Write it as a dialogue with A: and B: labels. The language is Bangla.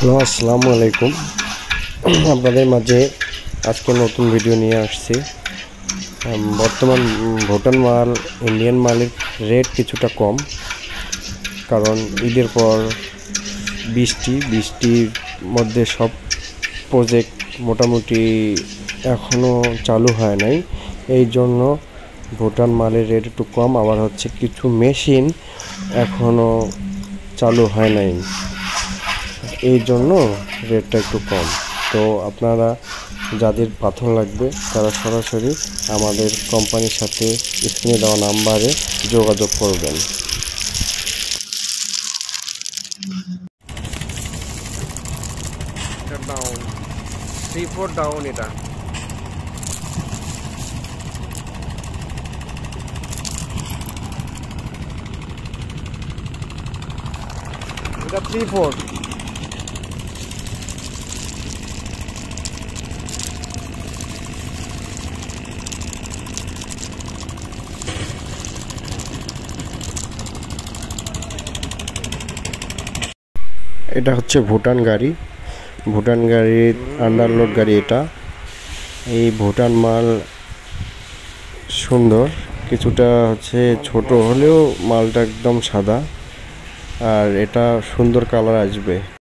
A: হ্যালো, আসসালামু আলাইকুম। আপনাদের মাঝে আজকে নতুন ভিডিও নিয়ে আসছি। বর্তমান ভুটান মাল ইন্ডিয়ান মালের রেট কিছুটা কম, কারণ ঈদের পর বৃষ্টির মধ্যে সব প্রজেক্ট মোটামুটি এখনও চালু হয় নাই। এই জন্য ভুটান মালের রেট একটু কম, আবার হচ্ছে কিছু মেশিন এখনও চালু হয় নাই, এই জন্য রেটটা একটু কম। তো আপনারা যাদের পাথর লাগবে তারা সরাসরি আমাদের কোম্পানির সাথে স্ক্রিনে দেওয়া নাম্বারে যোগাযোগ করবেন।
B: Down 3-4 down. এটা 3-4।
A: এটা হচ্ছে ভুটান গাড়ির আন্ডারলোড গাড়ি। এটা এই ভুটান মাল সুন্দর, কিছুটা হচ্ছে ছোট হলেও মালটা একদম সাদা, আর এটা সুন্দর কালার আসবে।